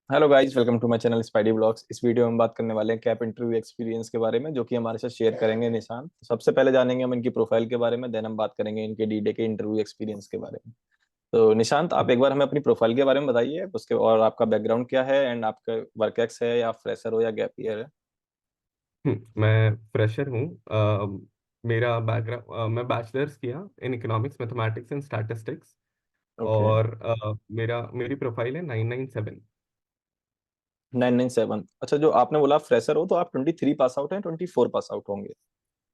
Hello guys, welcome to my channel spidey blogs. इस video में हम बात करने वाले हैं कैप इंटरव्यू एक्सपीरियंस के बारे में, जो कि हमारे साथ शेयर करेंगे निशान। सबसे पहले जानेंगे हम इनकी प्रोफाइल के बारे में, देन हम बात करेंगे इनके डी डे के इंटरव्यू एक्सपीरियंस के बारे में। तो निशांत, आप एक बार हमें अपनी प्रोफाइल के बारे में बताइए, उसके और आपका बैकग्राउंड क्या है एंड आपका वर्क एक्स है या फ्रेशर हो या गैप ईयर है। मैं फ्रेशर हूँ। मेरा बैकग्राउंड मैं बैचलर्स किया in economics mathematics and statistics. Okay. और मेरी प्रोफाइल है 997। 997। अच्छा, जो आपने बोला फ्रेशर हो, तो आप 23 पास आउट हैं, 24 पास आउट होंगे।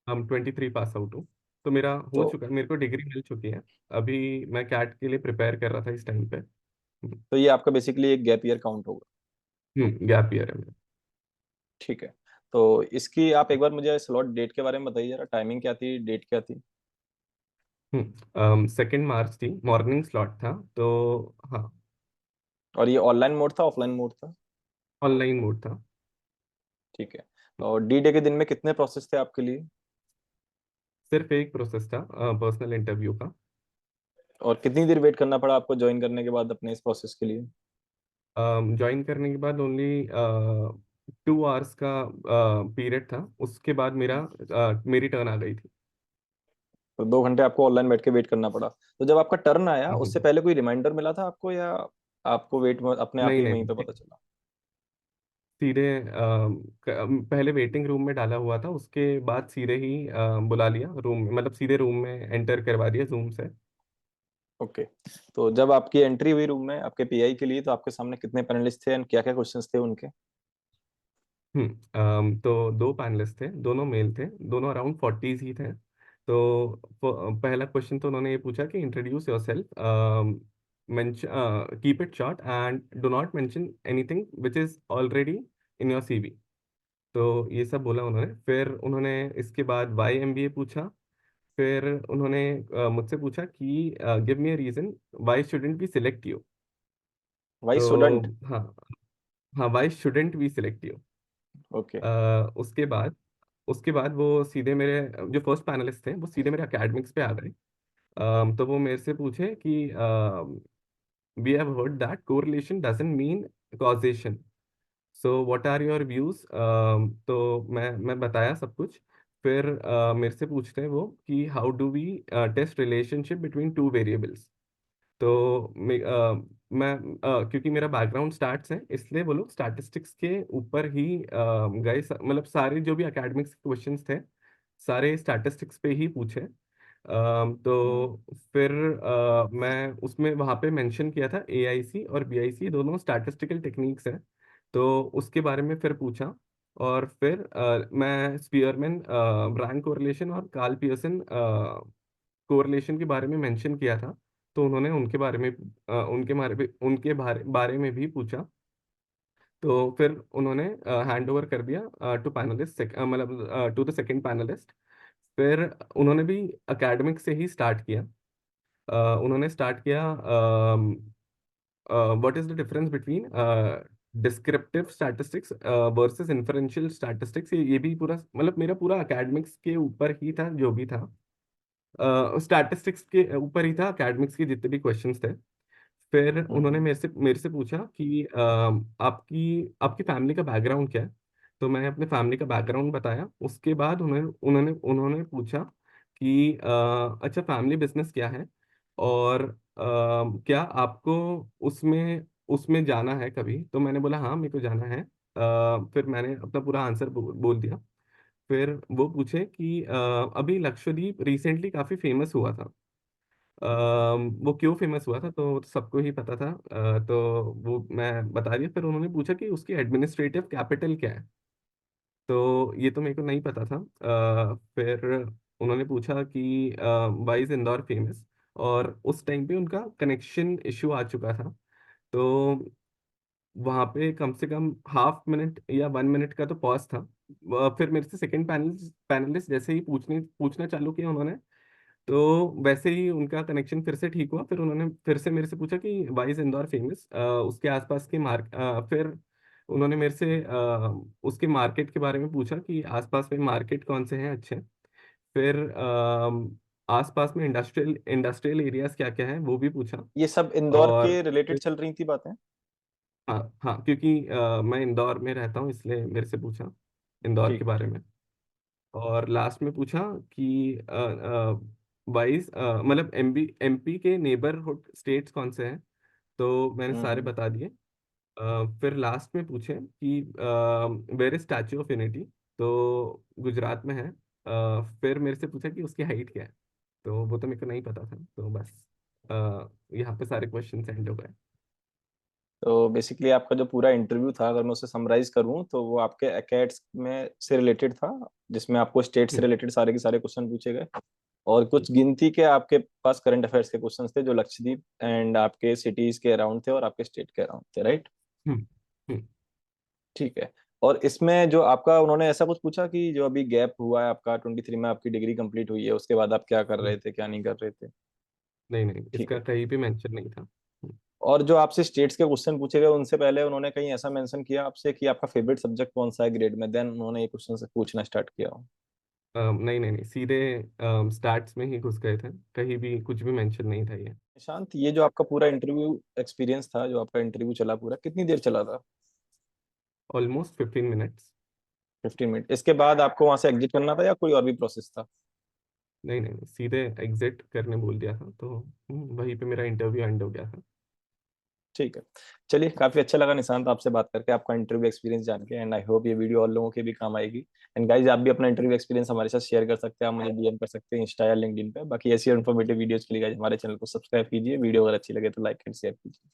हम 23 पास आउट हूँ। तो मेरा हो तो चुका है, मेरे को डिग्री मिल चुकी है। अभी मैं कैट के लिए प्रिपेयर कर रहा था इस टाइम पे। तो ये आपका बेसिकली एक गैप ईयर काउंट होगा। गैप ईयर है मेरा। ठीक है। तो इसकी आप एक बार मुझे स्लॉट डेट के बारे में बताइए जरा, टाइमिंग क्या थी, डेट क्या थी। 2 मार्च थी, मॉर्निंग स्लॉट था तो। हाँ, और ये ऑनलाइन मोड था, ऑफलाइन मोड था। ऑनलाइन मोड था। ठीक है। और डी डे के दिन में कितने प्रोसेस थे आपके लिए। सिर्फ एक प्रोसेस था, पर्सनल इंटरव्यू का। और कितनी देर वेट करना पड़ा आपको ज्वाइन करने के बाद अपने इस प्रोसेस के लिए। ज्वाइन करने के बाद ओनली 2 आवर्स का पीरियड था। उसके बाद मेरी टर्न आ गई थी। तो 2 घंटे आपको ऑनलाइन बैठ के वेट करना पड़ा। तो जब आपका टर्न आया, उससे हम्म। पहले कोई रिमाइंडर मिला था आपको, या आपको वेट अपने आप नहीं ही नहीं, वहीं पे पता चला। सीधे पहले वेटिंग रूम में डाला हुआ था, उसके बाद सीधे ही बुला लिया रूम में, मतलब सीधे रूम में एंटर करवा दिया जूम से। ओके। तो जब आपकी एंट्री हुई रूम में आपके पीआई के लिए, तो आपके सामने कितने पैनलिस्ट थे एंड क्या क्या क्वेश्चंस थे उनके। तो 2 पैनलिस्ट थे, दोनों मेल थे, दोनों अराउंड 40s ही थे। तो पहला क्वेश्चन तो उन्होंने ये पूछा कि introduce your self, keep it short and do not mention anything which is already in your CV. तो ये सब बोला उन्होंने। फिर उन्होंने इसके बाद वाई एमबीए पूछा। फिर उन्होंने मुझसे पूछा कि give me a reason why shouldn't be select you. Why तो स्टूडेंट। हाँ, हाँ, why shouldn't be select you. Okay. उसके बाद वो सीधे मेरे, जो फर्स्ट पैनलिस्ट थे वो सीधे मेरे एकेडमिक्स पे आ गए। तो वो मेरे से पूछे कि we have heard that correlation doesn't mean causation, so what are your views. तो मैं बताया सब कुछ। फिर मेरे से पूछते हैं वो कि how do we test relationship between two variables. तो मैं क्योंकि मेरा बैकग्राउंड स्टैट्स है, इसलिए वो लोग स्टैटिस्टिक्स के ऊपर ही गए। मतलब सारे जो भी एकेडमिक्स क्वेश्चंस थे, सारे स्टैटिस्टिक्स पे ही पूछे। तो फिर मैं उसमें वहाँ पे मेंशन किया था एआईसी और बीआईसी दोनों स्टैटिस्टिकल टेक्निक्स हैं। तो उसके बारे में फिर पूछा। और फिर मैं स्पीयरमैन रैंक कोरिलेशन और कार्ल पियर्सन कोरिलेशन के बारे में मेंशन किया था। तो उन्होंने उनके बारे में बारे में भी पूछा। तो फिर उन्होंने हैंड ओवर कर दिया टू पैनलिस्ट, मतलब टू द सेकंड पैनलिस्ट। फिर उन्होंने भी एकेडमिक से ही स्टार्ट किया। उन्होंने स्टार्ट किया what is the difference between descriptive statistics versus inferential statistics. ये भी पूरा, मतलब मेरा पूरा एकेडमिक्स के ऊपर ही था जो भी था। स्टैटिस्टिक्स के ऊपर ही था एकेडमिक्स के जितने भी क्वेश्चंस थे। फिर उन्होंने हम्म। मेरे से पूछा कि आपकी आपकी फैमिली का बैकग्राउंड क्या है। तो मैंने अपने फैमिली का बैकग्राउंड बताया। उसके बाद उन्होंने उन्होंने उन्होंने पूछा कि अच्छा, फैमिली बिजनेस क्या है, और क्या आपको उसमें उसमें जाना है कभी। तो मैंने बोला हाँ, मेरे को जाना है। फिर मैंने अपना पूरा आंसर बोल दिया। फिर वो पूछे कि अभी लक्षद्वीप रिसेंटली काफी फेमस हुआ था। वो क्यों फेमस हुआ था तो वो तो सबको ही पता था। तो वो मैं बता दिया। फिर उन्होंने पूछा कि उसकी एडमिनिस्ट्रेटिव कैपिटल क्या है। तो ये तो मेरे को नहीं पता था। फिर उन्होंने पूछा कि वाई इज इंदौर फेमस। और उस टाइम पे उनका कनेक्शन इशू आ चुका था। तो वहां पे कम से कम हाफ मिनट या 1 मिनट का तो पॉज था। फिर मेरे से सेकंड पैनलिस्ट जैसे ही पूछने पूछना चालू किया उन्होंने, तो वैसे ही उनका कनेक्शन फिर से ठीक हुआ। फिर उन्होंने फिर से मेरे से पूछा कि वाई इज इंदौर फेमस, उसके आसपास के फिर उन्होंने मेरे से उसके मार्केट के बारे में पूछा कि आसपास में मार्केट कौन से हैं अच्छे। फिर आसपास में इंडस्ट्रियल एरियाज क्या क्या हैं वो भी पूछा। ये सब इंदौर और के रिलेटेड चल रही थी बातें। हाँ हाँ, क्योंकि मैं इंदौर में रहता हूँ, इसलिए मेरे से पूछा इंदौर के ठीक है, बारे ठीक। में। और लास्ट में पूछा कि वाइस मतलब एमपी के नेबरहुड स्टेट्स कौन से हैं, तो मैंने सारे हम्म। बता दिए। फिर लास्ट में पूछे कि where is statue of unity, तो गुजरात में है। फिर मेरे से पूछा कि उसकी हाइट क्या है, तो वो तो मेरे को नहीं पता था, तो बस यहाँ पे सारे क्वेश्चन एंड हो गए। तो बेसिकली आपका जो पूरा इंटरव्यू था, अगर मैं उसे समराइज करूं, तो वो आपके एकेट्स में से रिलेटेड था, जिसमें आपको स्टेट से हम्म रिलेटेड सारे के सारे क्वेश्चन पूछे गए। और कुछ गिनती के आपके पास करंट अफेयर्स के क्वेश्चंस थे, जो लक्षद्वीप एंड आपके सिटीज के अराउंड थे और आपके स्टेट के अराउंड थे, राइट? हम्म हम्म। ठीक है। और इसमें जो आपका उन्होंने ऐसा कुछ पूछा कि जो अभी गैप हुआ है आपका 23 में, आपकी डिग्री कंप्लीट हुई है, उसके बाद आप क्या कर हम्म। रहे थे, क्या नहीं कर रहे थे? नहीं नहीं, ठीक इसका है। कहीं भी मेंशन नहीं था। और जो आपसे स्टेट्स के क्वेश्चन पूछे गए, उनसे पहले उन्होंने कहीं ऐसा मेंशन किया आपसे कि आपका फेवरेट सब्जेक्ट कौन सा है ग्रेड में, देन उन्होंने ये क्वेश्चन से पूछना स्टार्ट किया हो? नहीं नहीं नहीं, सीधे स्टार्ट्स में ही घुस गए थे, कहीं भी कुछ भी मेंशन नहीं था ये। निशांत, ये जो आपका पूरा इंटरव्यू एक्सपीरियंस था, जो आपका इंटरव्यू चला पूरा, कितनी देर चला था? Almost 15 minutes. 15 मिनट। इसके बाद आपको वहां से एग्जिट करना था या कोई और भी प्रोसेस था? नहीं नहीं नहीं, सीधे एग्जिट करने बोल दिया था, तो वहीं पे मेरा इंटरव्यू एंड हो गया था। ठीक है। चलिए, काफी अच्छा लगा निशांत आपसे बात करके, आपका इंटरव्यू एक्सपीरियंस जान के, एंड आई होप ये वीडियो और लोगों के भी काम आएगी। एंड गाइज, आप भी अपना इंटरव्यू एक्सपीरियंस हमारे साथ शेयर कर सकते हैं, आप मुझे डीएम कर सकते हैं इंस्टा या लिंक्डइन पे। बाकी ऐसी इन्फॉर्मेटिव वीडियोस के लिए guys, हमारे चैनल को सब्सक्राइब कीजिए, वीडियो अगर अच्छी लगे तो लाइक एंड शेयर कीजिए।